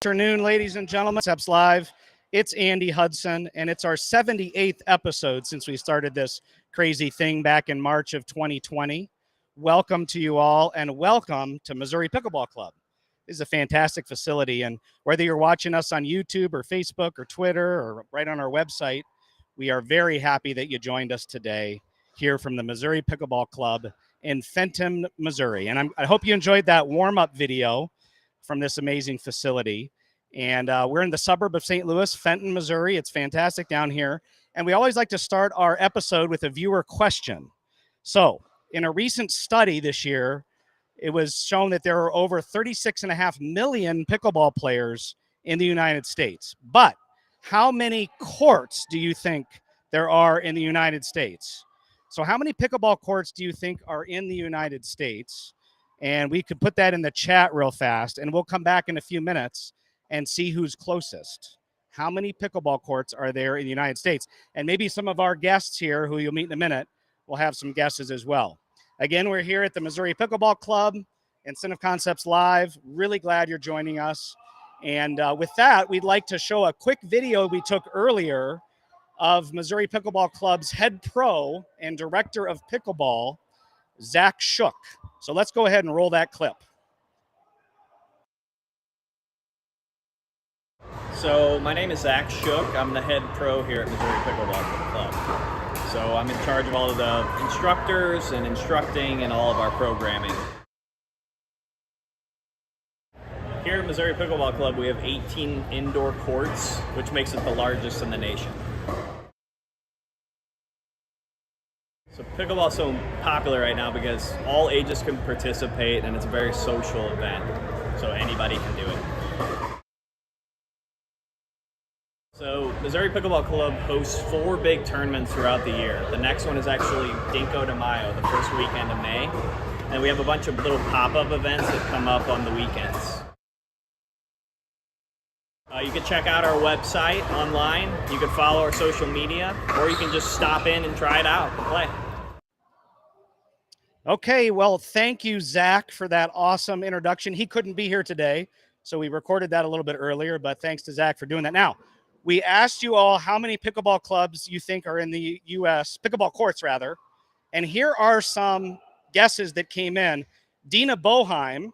Afternoon, ladies and gentlemen. Steps Live. It's Andy Hudson, and it's our 78th episode since we started this crazy thing back in March of 2020. Welcome to you all, and welcome to Missouri Pickleball Club. This is a fantastic facility, and whether you're watching us on YouTube or Facebook or Twitter or right on our website, we are very happy that you joined us today here from the Missouri Pickleball Club in Fenton, Missouri. And I hope you enjoyed that warm-up video from this amazing facility. And we're in the suburb of St. Louis, Fenton, Missouri. It's fantastic down here. And we always like to start our episode with a viewer question. So in a recent study this year, it was shown that there are over 36.5 million pickleball players in the United States. But how many courts do you think there are in the United States? So how many pickleball courts do you think are in the United States? And we could put that in the chat real fast, and we'll come back in a few minutes and see who's closest. How many pickleball courts are there in the United States? And maybe some of our guests here, who you'll meet in a minute, will have some guesses as well. Again, we're here at the Missouri Pickleball Club, Incentive Concepts Live. Really glad you're joining us. And with that, we'd like to show a quick video we took earlier of Missouri Pickleball Club's head pro and director of pickleball, Zach Shook. So let's go ahead and roll that clip. So my name is Zach Shook. I'm the head pro here at Missouri Pickleball Club. So I'm in charge of all of the instructors and instructing and all of our programming. Here at Missouri Pickleball Club, we have 18 indoor courts, which makes it the largest in the nation. So pickleball is so popular right now because all ages can participate and it's a very social event, so anybody can do it. So Missouri Pickleball Club hosts 4 big tournaments throughout the year. The next one is actually Cinco de Mayo, the first weekend of May. And we have a bunch of little pop-up events that come up on the weekends. You can check out our website online, you can follow our social media, or you can just stop in and try it out and play. Okay, well, thank you, Zach, for that awesome introduction. He couldn't be here today, so we recorded that a little bit earlier, but thanks to Zach for doing that. Now, we asked you all how many pickleball clubs you think are in the U.S., pickleball courts, rather, and here are some guesses that came in. Dina Boheim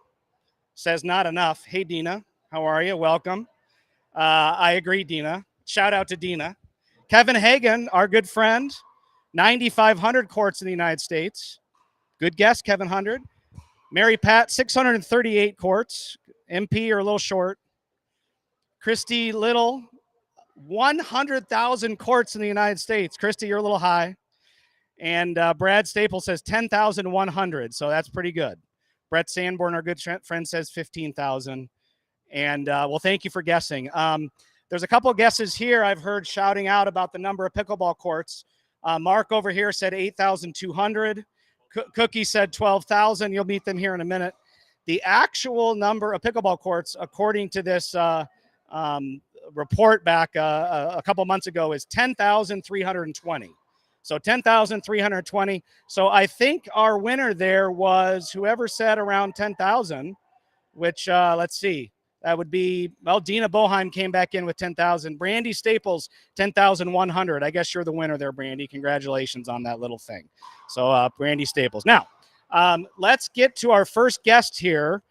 says not enough. Hey, Dina, how are you? Welcome. I agree, Dina. Shout out to Dina. Kevin Hagan, our good friend, 9,500 courts in the United States. Good guess, Kevin 100. Mary Pat, 638 courts. MP are a little short. Christy Little, 100,000 courts in the United States. Christy, you're a little high. And Brad Staples says 10,100, so that's pretty good. Brett Sanborn, our good friend, says 15,000. And well, thank you for guessing. There's a couple of guesses here I've heard shouting out about the number of pickleball courts. Mark over here said 8,200. Cookie said 12,000. You'll meet them here in a minute. The actual number of pickleball courts, according to this report back a couple months ago, is 10,320. So 10,320. So I think our winner there was whoever said around 10,000, which let's see. That would be, well, Dina Boheim came back in with 10,000. Brandy Staples, 10,100. I guess you're the winner there, Brandy. Congratulations on that little thing. So Brandy Staples. Now, let's get to our first guest here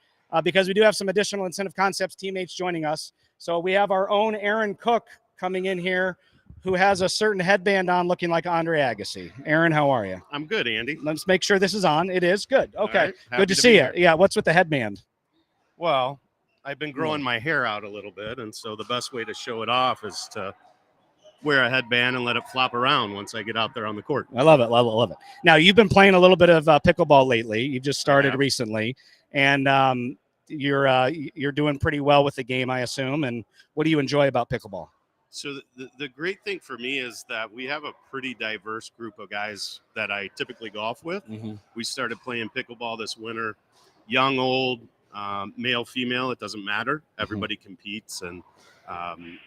because we do have some additional Incentive Concepts teammates joining us. So we have our own Aaron Cook coming in here who has a certain headband on looking like Andre Agassi. Aaron, how are you? I'm good, Andy. Let's make sure this is on. It is. Good. Okay. Right. Good to see you. Yeah, what's with the headband? Well, I've been growing my hair out a little bit, and so the best way to show it off is to wear a headband and let it flop around once I get out there on the court. I love it, love it, love it. Now, you've been playing a little bit of pickleball lately. You've just started recently, and you're doing pretty well with the game, I assume. And what do you enjoy about pickleball? So the great thing for me is that we have a pretty diverse group of guys that I typically golf with. Mm-hmm. We started playing pickleball this winter, young, old, male, female, it doesn't matter. Everybody competes, and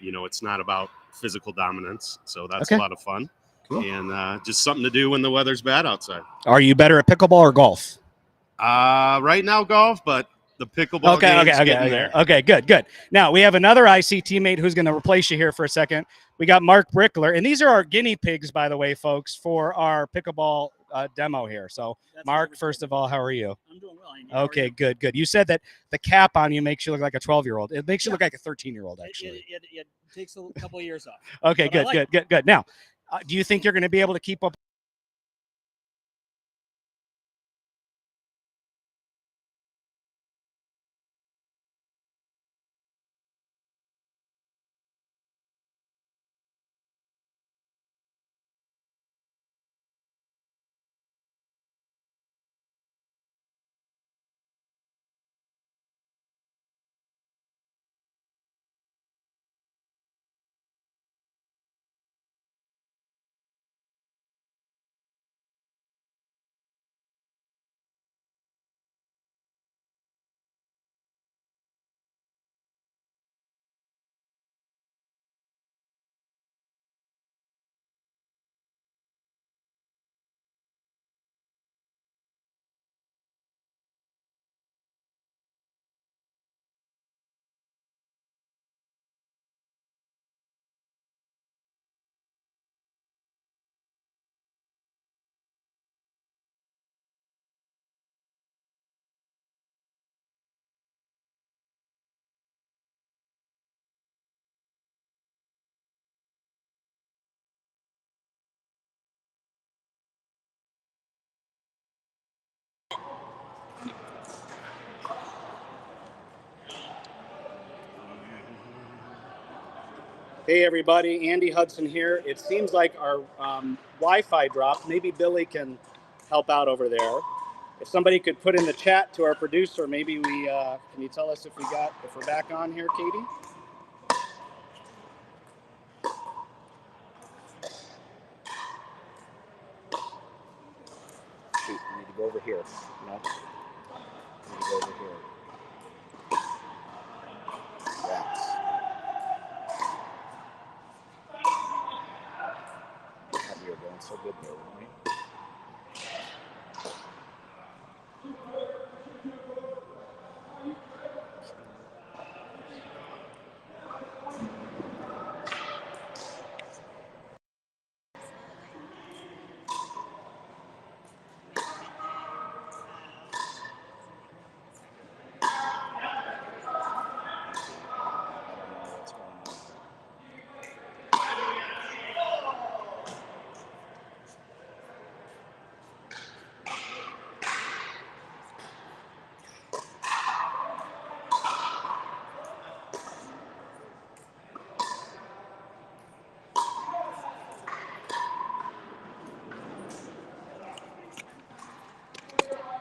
it's not about physical dominance. So that's a lot of fun. Cool. And just something to do when the weather's bad outside. Are you better at pickleball or golf? Right now, golf, but the pickleball game's getting there. Okay, good. Now we have another IC teammate who's going to replace you here for a second. We got Mark Brickler, and these are our guinea pigs, by the way, folks, for our pickleball demo here. So, Mark, first of all, how are you? I'm doing well. Andy. Okay, good. You said that the cap on you makes you look like a 12-year-old. It makes you look like a 13-year-old, actually. It takes a couple of years off. Okay, good. Now, do you think you're going to be able to keep up? Hey everybody, Andy Hudson here. It seems like our Wi-Fi dropped. Maybe Billy can help out over there. If somebody could put in the chat to our producer, maybe we can you tell us if we're back on here, Katie? Shoot, we need to go over here. No, we need to go over here. Rats. God, we are going so good there, aren't we?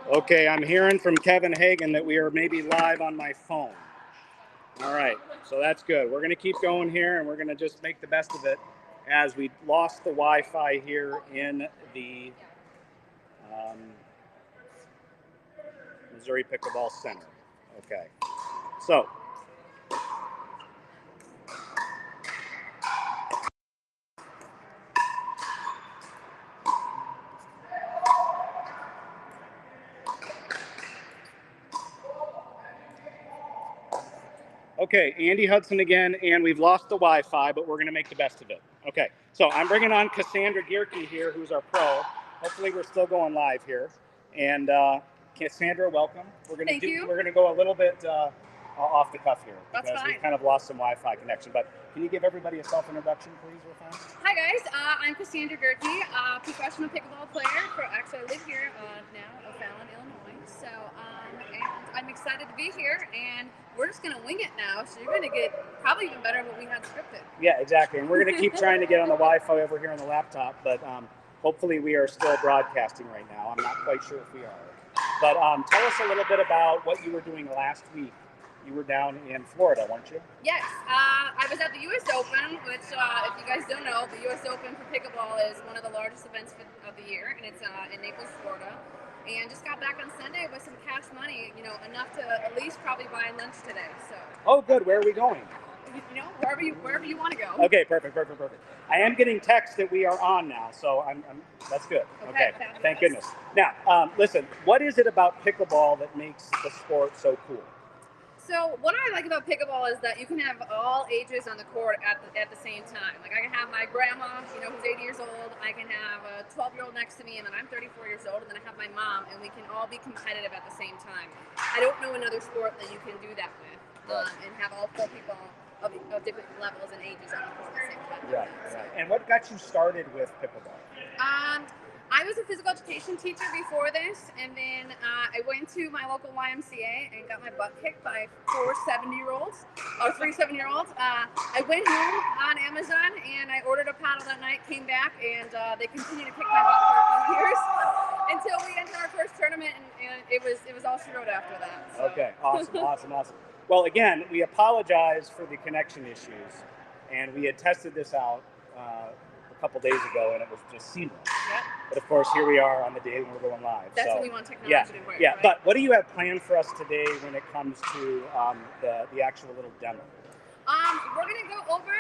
Okay, I'm hearing from Kevin Hagan that we are maybe live on my phone. All right, so that's good. We're going to keep going here, and we're going to just make the best of it as we lost the Wi-Fi here in the Missouri Pickleball Center. Okay, so okay, Andy Hudson again, and we've lost the Wi-Fi, but we're going to make the best of it. Okay, so I'm bringing on KaSandra Gehrke here, who's our pro. Hopefully, we're still going live here. And KaSandra, welcome. We're going to go a little bit off the cuff here because we kind of lost some Wi-Fi connection. But can you give everybody a self-introduction, please, real fast? Hi guys, I'm KaSandra Gehrke, professional pickleball player. Actually, I live here now, O'Fallon, Illinois. So, and I'm excited to be here, and we're just gonna wing it now. So you're gonna get probably even better than what we had scripted. Yeah, exactly. And we're gonna keep trying to get on the Wi-Fi over here on the laptop, but hopefully we are still broadcasting right now. I'm not quite sure if we are. But tell us a little bit about what you were doing last week. You were down in Florida, weren't you? Yes, I was at the U.S. Open, which, if you guys don't know, the U.S. Open for pickleball is one of the largest events of the year, and it's in Naples, Florida. And just got back on Sunday with some cash money, enough to at least probably buy lunch today. So. Oh, good. Where are we going? you know, wherever you want to go. Okay, perfect. I am getting text that we are on now, so I'm that's good. Okay, fabulous. thank goodness. Now, listen, what is it about pickleball that makes the sport so cool? So what I like about pickleball is that you can have all ages on the court at the same time. Like I can have my grandma, you know, who's 80 years old. I can have a 12-year-old next to me, and then I'm 34 years old, and then I have my mom, and we can all be competitive at the same time. I don't know another sport that you can do that with, and have all four people of different levels and ages on the court at the same time. Right. And what got you started with pickleball? I was a physical education teacher before this, and then I went to my local YMCA and got my butt kicked by three 7-year-olds. I went home on Amazon and I ordered a paddle that night, came back, and they continued to kick my butt for a few years until we entered our first tournament, and it was all she wrote after that. So. Okay, awesome. Well, again, we apologize for the connection issues, and we had tested this out a couple days ago, and it was just seamless. Yep. But of course, here we are on the day when we're going live. That's so, what we want technology to work. Yeah. Right? But what do you have planned for us today when it comes to the actual little demo? We're going to go over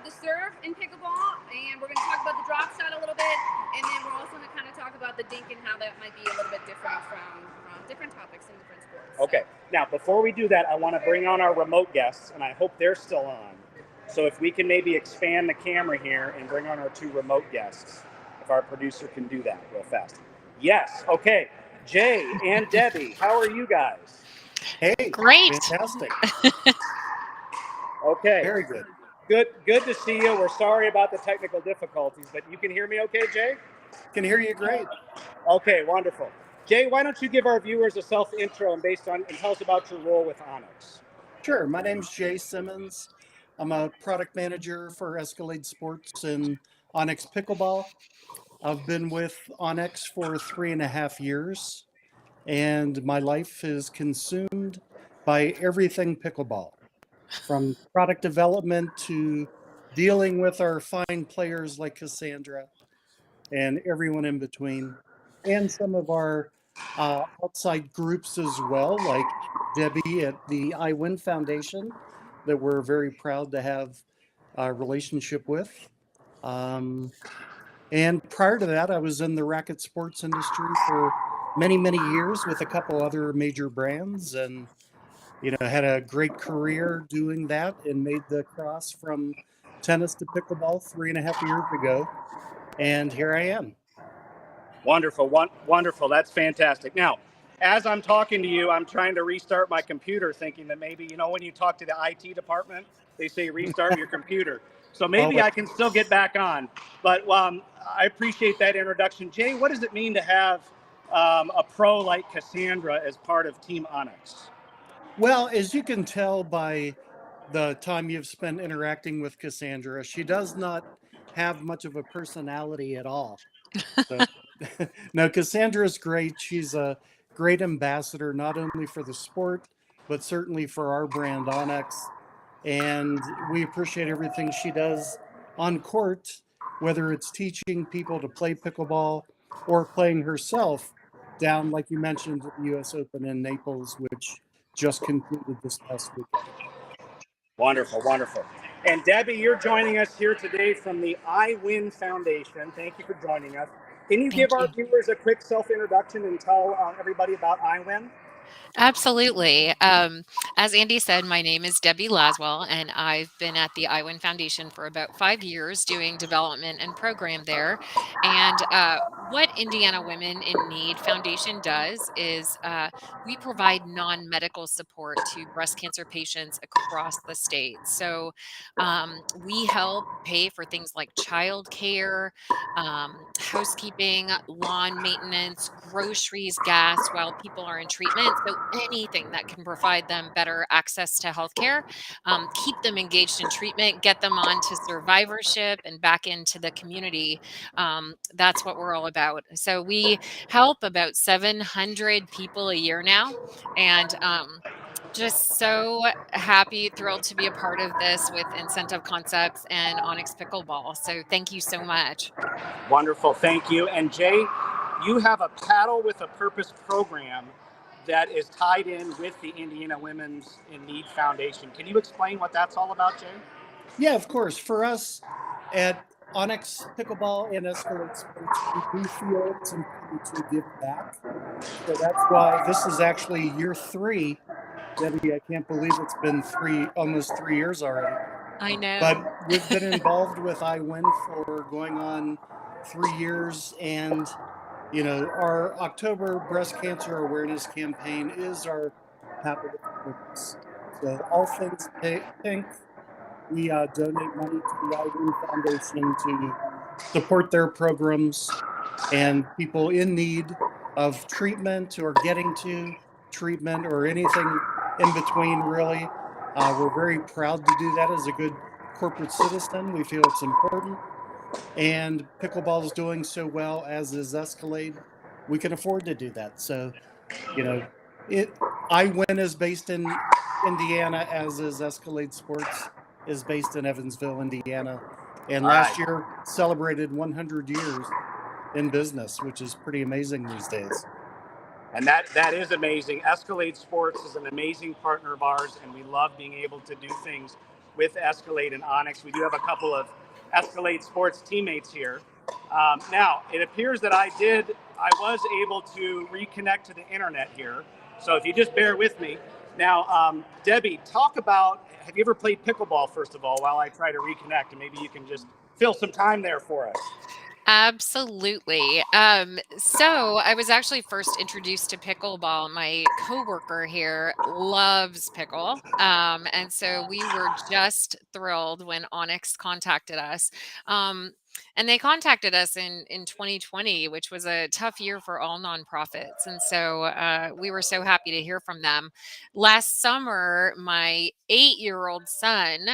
the serve in pickleball, and we're going to talk about the drop shot a little bit, and then we're also going to kind of talk about the dink and how that might be a little bit different from different topics in different sports. Okay. Now, before we do that, I want to bring on our remote guests, and I hope they're still on. So if we can maybe expand the camera here and bring on our two remote guests, if our producer can do that real fast. Yes. Okay. Jay and Debbie, how are you guys? Hey, Great. fantastic. Okay. Very good. Good to see you. We're sorry about the technical difficulties, but you can hear me okay, Jay? Can hear you great. Okay, wonderful. Jay, why don't you give our viewers a self-intro and tell us about your role with ONIX? Sure. My name's Jay Simmons. I'm a product manager for Escalade Sports and ONIX Pickleball. I've been with ONIX for 3.5 years, and my life is consumed by everything pickleball, from product development to dealing with our fine players like KaSandra and everyone in between, and some of our outside groups as well, like Debbie at the iWin Foundation, that we're very proud to have a relationship with. And prior to that, I was in the racket sports industry for many, many years with a couple other major brands, and had a great career doing that, and made the cross from tennis to pickleball 3.5 years ago, and here I am. Wonderful. That's fantastic. Now, as I'm talking to you, I'm trying to restart my computer, thinking that maybe, when you talk to the IT department, they say restart your computer. So maybe I can still get back on. But I appreciate that introduction. Jay, what does it mean to have a pro like KaSandra as part of Team ONIX? Well, as you can tell by the time you've spent interacting with KaSandra, she does not have much of a personality at all. So, no, KaSandra is great. She's a great ambassador, not only for the sport, but certainly for our brand ONIX. And we appreciate everything she does on court, whether it's teaching people to play pickleball or playing herself down, like you mentioned, at the U.S. Open in Naples, which just concluded this past weekend. Wonderful. And Debbie, you're joining us here today from the iWin Foundation. Thank you for joining us. Can you give our viewers a quick self-introduction and tell everybody about iWin? Absolutely. As Andy said, my name is Debbie Laswell, and I've been at the iWin Foundation for about 5 years doing development and program there. And what Indiana Women in Need Foundation does is we provide non-medical support to breast cancer patients across the state. So we help pay for things like childcare, housekeeping, lawn maintenance, groceries, gas while people are in treatment. So anything that can provide them better access to healthcare, keep them engaged in treatment, get them on to survivorship and back into the community. That's what we're all about. So we help about 700 people a year now, and just so happy, thrilled to be a part of this with Incentive Concepts and ONIX Pickleball. So thank you so much. Wonderful, thank you. And Jay, you have a Paddle with a Purpose program that is tied in with the Indiana Women's in Need Foundation. Can you explain what that's all about, Jay? Yeah, of course. For us at ONIX Pickleball and Escalade Sports, we do feel it's important to give back. So that's why this is actually year 3. Debbie, I can't believe it's been almost 3 years already. I But know. we've been involved with iWin for going on 3 years, and our October breast cancer awareness campaign is our paddle with purpose. So all things pink, we donate money to the iWin Foundation to support their programs and people in need of treatment or getting to treatment or anything in between, really. We're very proud to do that as a good corporate citizen. We feel it's important. And pickleball is doing so well, as is Escalade. We can afford to do that. So, you know, iWin is based in Indiana, as is Escalade Sports is based in Evansville, Indiana. And last year celebrated 100 years in business, which is pretty amazing these days. And that is amazing. Escalade Sports is an amazing partner of ours, and we love being able to do things with Escalade and ONIX. We do have a couple of Escalade Sports teammates here. Now, it appears that I was able to reconnect to the internet here. So if you just bear with me. Now, Debbie, have you ever played pickleball, first of all, while I try to reconnect, and maybe you can just fill some time there for us. Absolutely. So I was actually first introduced to pickleball. My coworker here loves pickle. And so we were just thrilled when ONIX contacted us. And they contacted us in 2020, which was a tough year for all nonprofits. And so we were so happy to hear from them. Last summer, my 8-year-old son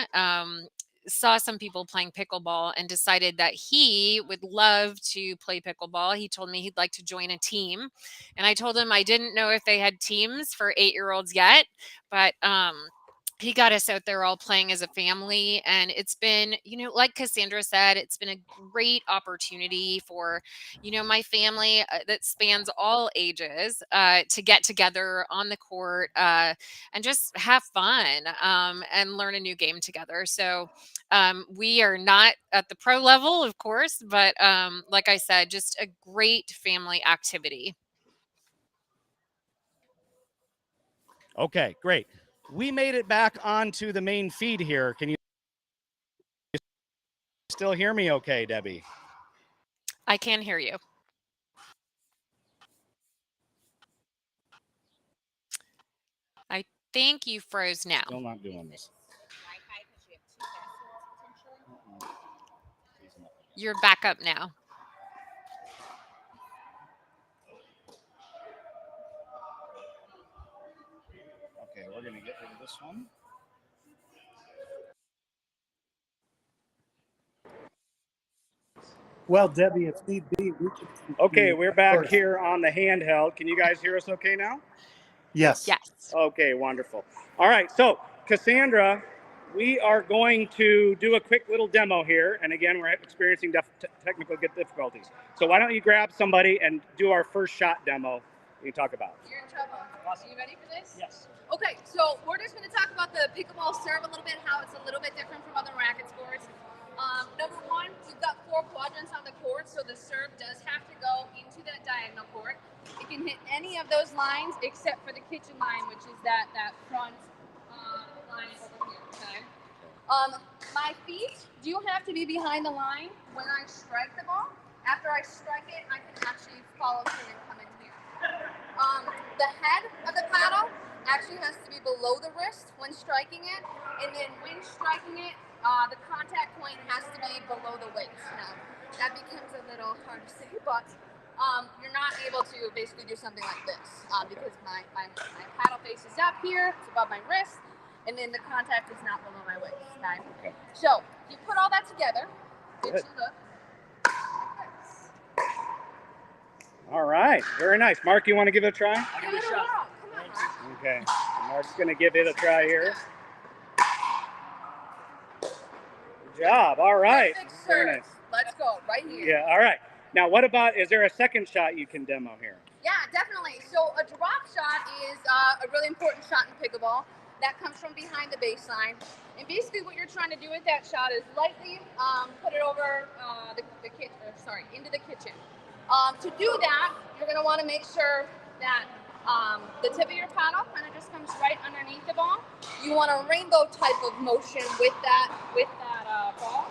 saw some people playing pickleball and decided that he would love to play pickleball. He told me he'd like to join a team. And I told him I didn't know if they had teams for 8-year-olds yet, but he got us out there all playing as a family. And it's been, like KaSandra said, it's been a great opportunity for, my family that spans all ages to get together on the court and just have fun and learn a new game together. So we are not at the pro level, of course, but like I said, just a great family activity. Okay, great. We made it back onto the main feed here. Can you still hear me okay, Debbie? I can hear you. I think you froze now. Still not doing this. You're back up now. Okay, we're going to get rid of this one. Well, Debbie, if need be, we can. Okay, we're back here on the handheld. Can you guys hear us okay now? Yes. Yes. Okay, wonderful. All right, so KaSandra, we are going to do a quick little demo here. And again, we're experiencing technical difficulties. So why don't you grab somebody and do our first shot demo you talk about. You're in trouble. Are you ready for this? Yes. Okay, so we're just going to talk about the pickleball serve a little bit, how it's a little bit different from other racket sports. Number one, we've got 4 quadrants on the court, so the serve does have to go into that diagonal court. It can hit any of those lines except for the kitchen line, which is that front line over here, okay? My feet do have to be behind the line when I strike the ball. After I strike it, I can actually follow through and come in here. The head of the paddle actually has to be below the wrist when striking it, and then when striking it, the contact point has to be below the waist. Now, that becomes a little hard to say, but you're not able to basically do something like this because my paddle face is up here, it's above my wrist, and then the contact is not below my waist. Okay? So, you put all that together, it should look like this. All right, very nice. Mark, you want to give it a try? Give it a whirl. Come on, Mark. Okay, Mark's going to give it a try here. Good job. All right. Perfect Very serve. nice. Let's go right here. Yeah, all right. Now, what about, is there a second shot you can demo here? Yeah, definitely. So a drop shot is a really important shot in pickleball. That comes from behind the baseline. And basically what you're trying to do with that shot is lightly put it over into the kitchen. To do that, you're going to want to make sure that the tip of your paddle kind of just comes right underneath the ball. You want a rainbow type of motion with that ball.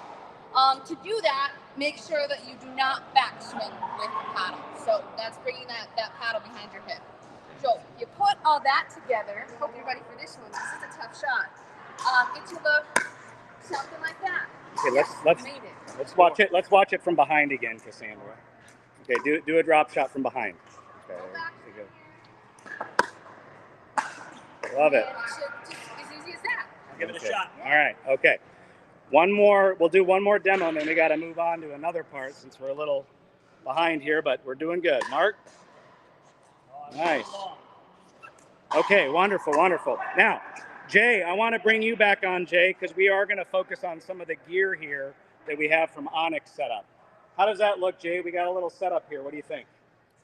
To do that, make sure that you do not backswing with the paddle. So that's bringing that paddle behind your hip. So you put all that together. Hope you're ready for this one. This is a tough shot. It should look something like that. Okay, let's watch it. Let's watch it from behind again, KaSandra. Okay, do a drop shot from behind. Okay, love it. And it should just as easy as that. Give it a shot. All right. Okay. One more. We'll do one more demo, and then we got to move on to another part since we're a little behind here, but we're doing good. Mark. Nice. Okay. Wonderful. Wonderful. Now, Jay, I want to bring you back on, Jay, because we are going to focus on some of the gear here that we have from ONIX setup. How does that look, Jay? We got a little setup here. What do you think?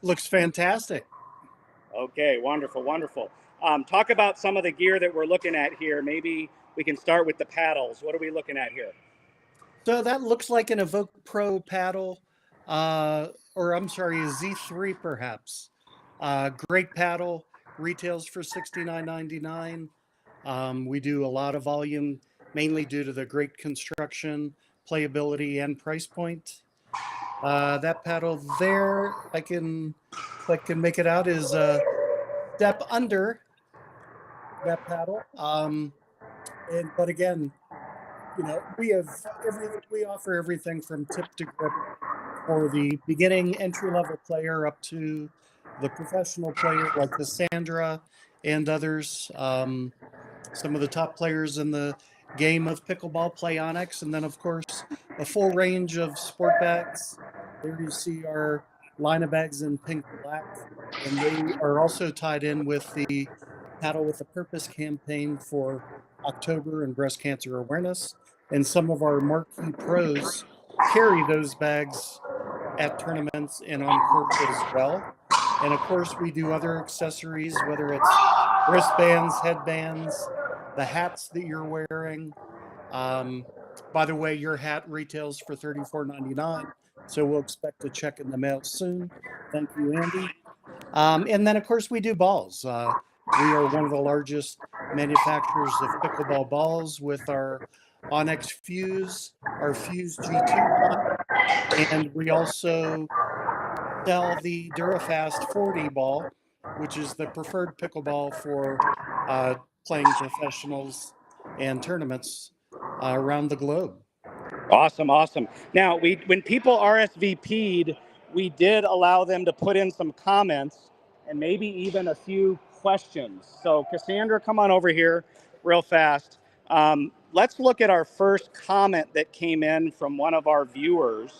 Looks fantastic. Okay. Wonderful. Wonderful. Talk about some of the gear that we're looking at here. Maybe we can start with the paddles. What are we looking at here? So that looks like an Evoke Pro paddle, or I'm sorry, a Z3 perhaps. Great paddle, retails for $69.99. We do a lot of volume, mainly due to the great construction, playability, and price point. That paddle there, if I can make it out, is a step under that paddle. But again, you know, we offer everything from tip to grip for the beginning entry-level player up to the professional player like KaSandra and others. Some of the top players in the game of pickleball play ONIX, and then of course a full range of sport bags. There you see our line of bags in pink and black, and they are also tied in with the Paddle with a Purpose campaign for October and breast cancer awareness. And some of our marquee pros carry those bags at tournaments and on court as well. And of course, we do other accessories, whether it's wristbands, headbands, the hats that you're wearing. By the way, your hat retails for $34.99, so we'll expect a check in the mail soon. Thank you, Andy. And then, of course, we do balls. We are one of the largest manufacturers of pickleball balls with our ONIX Fuse, our Fuse G2 ball, and we also sell the DuraFast 40 ball, which is the preferred pickleball for playing professionals and tournaments around the globe. Awesome, awesome. Now, when people RSVP'd, we did allow them to put in some comments and maybe even a few questions. So, KaSandra, come on over here real fast. Let's look at our first comment that came in from one of our viewers.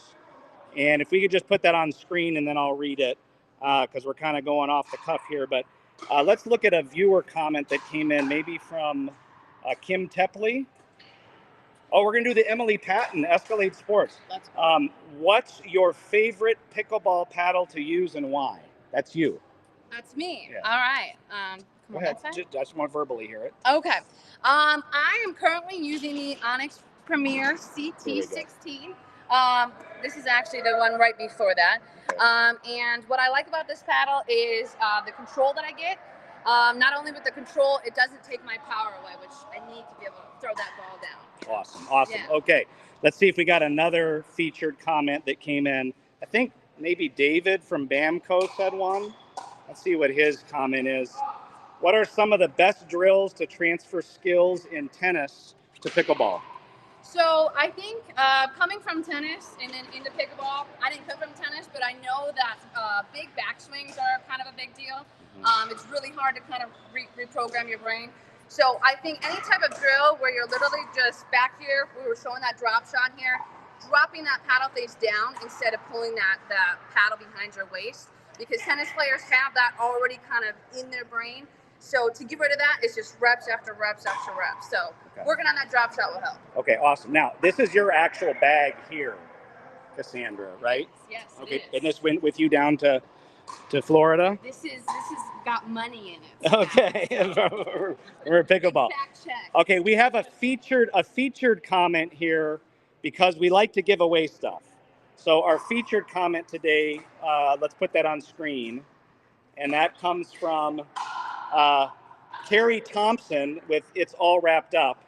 And if we could just put that on screen and then I'll read it because we're kind of going off the cuff here. But let's look at a viewer comment that came in, maybe from Kim Tepley. Oh, we're going to do the Emily Patton, Escalade Sports. What's your favorite pickleball paddle to use and why? That's you. That's me. Yeah. All right. Go ahead. Just want to verbally hear it. Okay. I am currently using the ONIX Premier CT16. This is actually the one right before that. Okay. And what I like about this paddle is the control that I get. Not only with the control, it doesn't take my power away, which I need to be able to throw that ball down. Awesome, awesome. Yeah. Okay, let's see if we got another featured comment that came in. I think maybe David from Bamco said one. Let's see what his comment is. What are some of the best drills to transfer skills in tennis to pickleball? So I think coming from tennis and then into pickleball, I didn't come from tennis, but I know that big backswings are kind of a big deal. It's really hard to kind of reprogram your brain. So I think any type of drill where you're literally just back here, we were showing that drop shot here, dropping that paddle face down instead of pulling that paddle behind your waist, because tennis players have that already kind of in their brain. So to get rid of that, it's just reps after reps after reps. So working on that drop shot will help. Okay, awesome. Now, this is your actual bag here. KaSandra, right? Yes, Okay, it is. and this went with you down to Florida. This is got money in it. Okay, we're pickleball. Fact check. Okay, we have a featured comment here because we like to give away stuff. So our featured comment today, let's put that on screen, and that comes from Carrie Thompson with "It's All Wrapped Up,"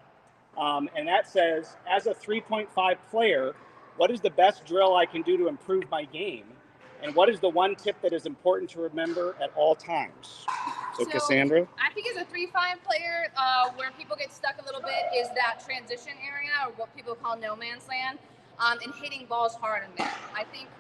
and that says, "As a 3.5 player, what is the best drill I can do to improve my game? And what is the one tip that is important to remember at all times?" So KaSandra? I think as a 3-5 player, where people get stuck a little bit is that transition area, or what people call no man's land, and hitting balls hard in there. I think,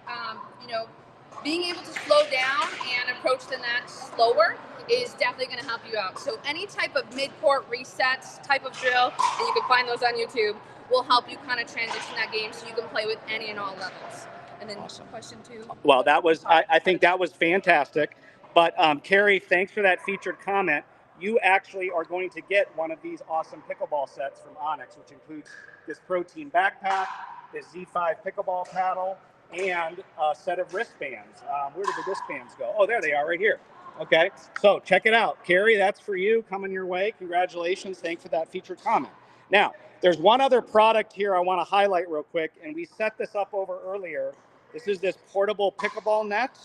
being able to slow down and approach the net slower is definitely going to help you out. So any type of mid-court resets type of drill, and you can find those on YouTube, will help you kind of transition that game so you can play with any and all levels. And then Awesome. Question 2. Well, that was, I think that was fantastic. But Carrie, thanks for that featured comment. You actually are going to get one of these awesome pickleball sets from ONIX, which includes this protein backpack, this Z5 pickleball paddle, and a set of wristbands. Where did the wristbands go? Oh, there they are right here. Okay, so check it out. Carrie, that's for you, coming your way. Congratulations, thanks for that featured comment. Now, there's one other product here I want to highlight real quick, and we set this up over earlier. This is this portable pickleball net,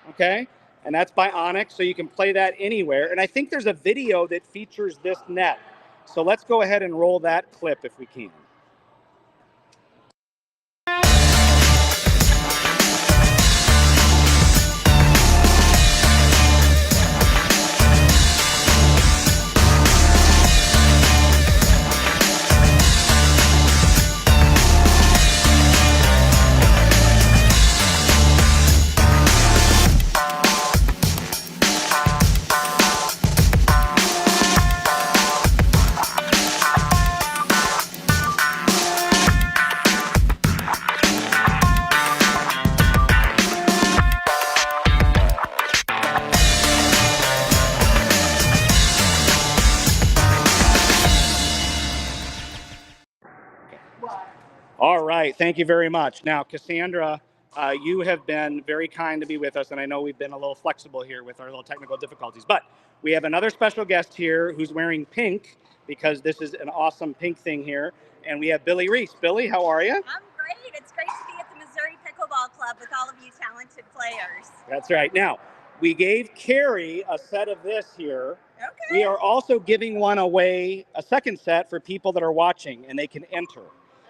okay? And that's by ONIX, so you can play that anywhere. And I think there's a video that features this net. So let's go ahead and roll that clip if we can. All right, thank you very much. Now, KaSandra, you have been very kind to be with us, and I know we've been a little flexible here with our little technical difficulties, but we have another special guest here who's wearing pink, because this is an awesome pink thing here, and we have Billy Reese. Billy, how are you? I'm great. It's great to be at the Missouri Pickleball Club with all of you talented players. That's right. Now, we gave Carrie a set of this here. Okay. We are also giving one away, a second set for people that are watching, and they can enter.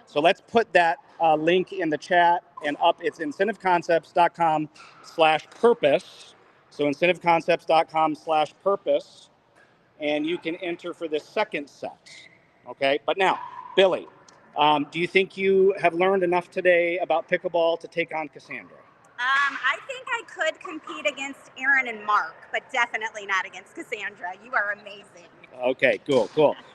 So let's put that link in the chat and up. It's incentiveconcepts.com/purpose. So incentiveconcepts.com/purpose. And you can enter for this second set. Okay. But now, Billy, do you think you have learned enough today about pickleball to take on KaSandra? I think I could compete against Aaron and Mark, but definitely not against KaSandra. You are amazing. Okay, cool.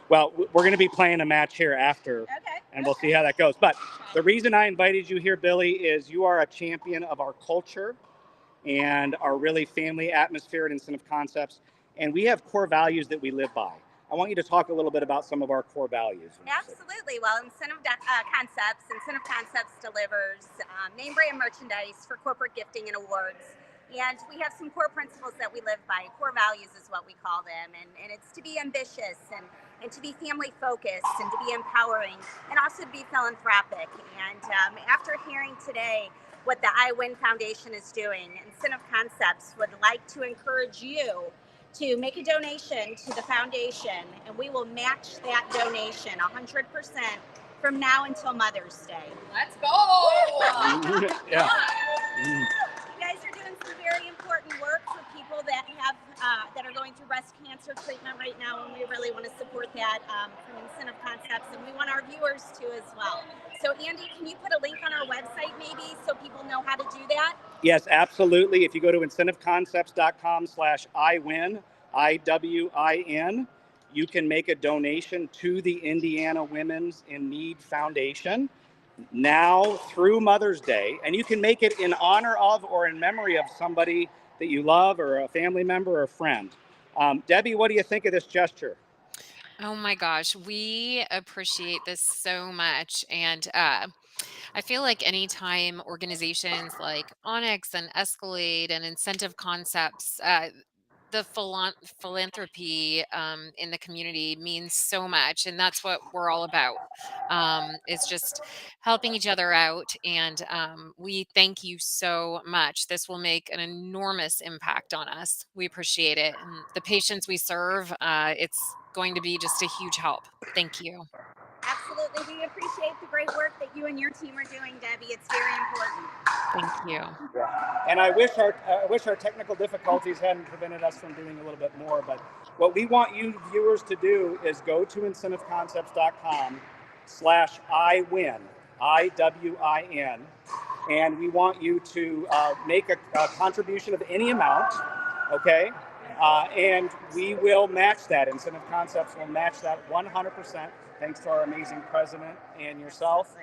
Well, we're going to be playing a match here after, and we'll see how that goes. But the reason I invited you here, Billy, is you are a champion of our culture and our really family atmosphere at Incentive Concepts, and we have core values that we live by. I want you to talk a little bit about some of our core values. Absolutely. Well, Incentive Concepts delivers name brand merchandise for corporate gifting and awards. And we have some core principles that we live by. Core values is what we call them. And it's to be ambitious and to be family focused and to be empowering and also to be philanthropic. And after hearing today what the I Win Foundation is doing, Incentive Concepts would like to encourage you to make a donation to the foundation, and we will match that donation 100% from now until Mother's Day. Let's go! Yeah. You guys are doing some very important work for people that have that are going through breast cancer treatment right now, and we really want to support that from Incentive Concepts, and we want our viewers to as well. So Andy, can you put a link on our website maybe so people know how to do that? Yes, absolutely. If you go to incentiveconcepts.com/IWIN, IWIN, you can make a donation to the Indiana Women's in Need Foundation now through Mother's Day. And you can make it in honor of or in memory of somebody that you love or a family member or a friend. Debbie, what do you think of this gesture? Oh my gosh, we appreciate this so much. And I feel like anytime organizations like ONIX and Escalade and Incentive Concepts, the philanthropy in the community means so much, and that's what we're all about. Is just helping each other out, and we thank you so much. This will make an enormous impact on us. We appreciate it, and the patients we serve, it's going to be just a huge help. Thank you. Absolutely. We appreciate the great work that you and your team are doing, Debbie. It's very important. Thank you. And I wish our technical difficulties hadn't prevented us from doing a little bit more. But what we want you viewers to do is go to incentiveconcepts.com/IWIN, IWIN, and we want you to make a contribution of any amount, okay? And we will match that. Incentive Concepts will match that 100%. Thanks to our amazing president and yourself.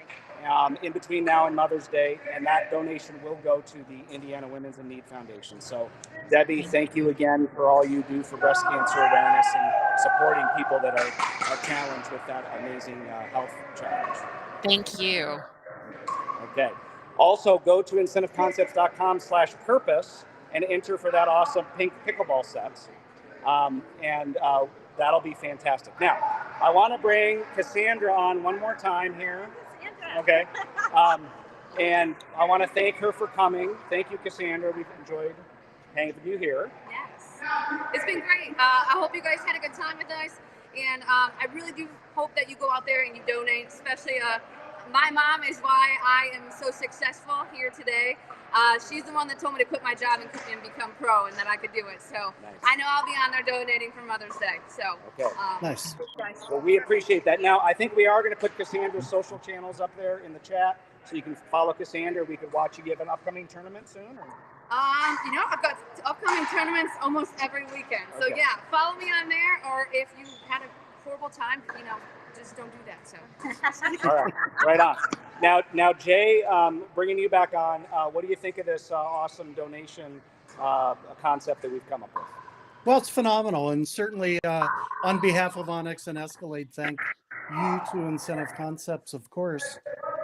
In between now and Mother's Day, and that donation will go to the Indiana Women's in Need Foundation. So, Debbie, thank you again for all you do for breast cancer awareness and supporting people that are challenged with that amazing health challenge. Thank you. Okay. Also, go to incentiveconcepts.com/purpose and enter for that awesome pink pickleball sets. That'll be fantastic. Now, I want to bring KaSandra on one more time here. Okay. And I want to thank her for coming. Thank you, KaSandra. We've enjoyed hanging with you here. Yes. It's been great. I hope you guys had a good time with us. And I really do hope that you go out there and you donate, especially my mom is why I am so successful here today. She's the one that told me to quit my job and become pro, and that I could do it. So nice. I know I'll be on there donating for Mother's Day. So okay. Nice. Well, we appreciate that. Now, I think we are going to put KaSandra's social channels up there in the chat, so you can follow KaSandra. We could watch you give an upcoming tournament soon. Or? I've got upcoming tournaments almost every weekend. So okay. Yeah, follow me on there. Or if you had a horrible time, just don't do that. So. All right, right on. Now, Jay, bringing you back on, what do you think of this awesome donation concept that we've come up with? Well, it's phenomenal, and certainly on behalf of ONIX and Escalade, thank you to Incentive Concepts, of course.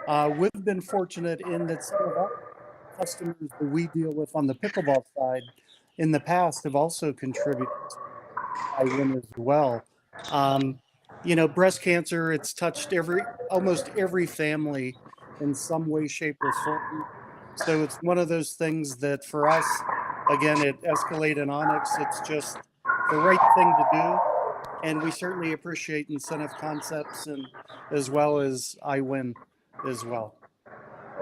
We've been fortunate in that some of our customers that we deal with on the pickleball side in the past have also contributed to IWIN as well. Breast cancer, it's touched almost every family in some way, shape, or form. So it's one of those things that for us, again, at Escalade and ONIX, it's just the right thing to do. And we certainly appreciate Incentive Concepts and as well as IWIN as well.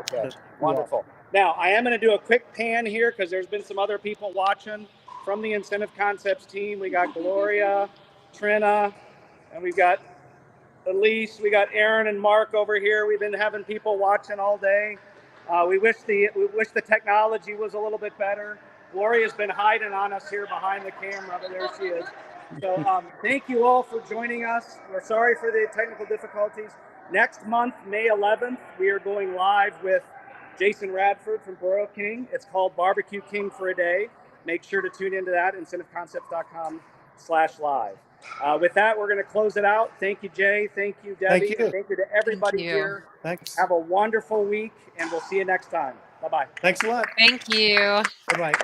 Okay, but, wonderful. Yeah. Now, I am going to do a quick pan here because there's been some other people watching from the Incentive Concepts team. We got Gloria, Trina, and we've got Elise, we got Aaron and Mark over here. We've been having people watching all day. We wish the technology was a little bit better. Gloria's been hiding on us here behind the camera, but there she is. So thank you all for joining us. We're sorry for the technical difficulties. Next month, May 11th, we are going live with Jason Radford from Borough King. It's called Barbecue King for a Day. Make sure to tune into that, incentiveconcepts.com/live. With that, we're going to close it out. Thank you, Jay. Thank you, Debbie. Thank you. Thank you to everybody here. Thanks. Have a wonderful week, and we'll see you next time. Bye-bye. Thanks a lot. Thank you. Bye-bye.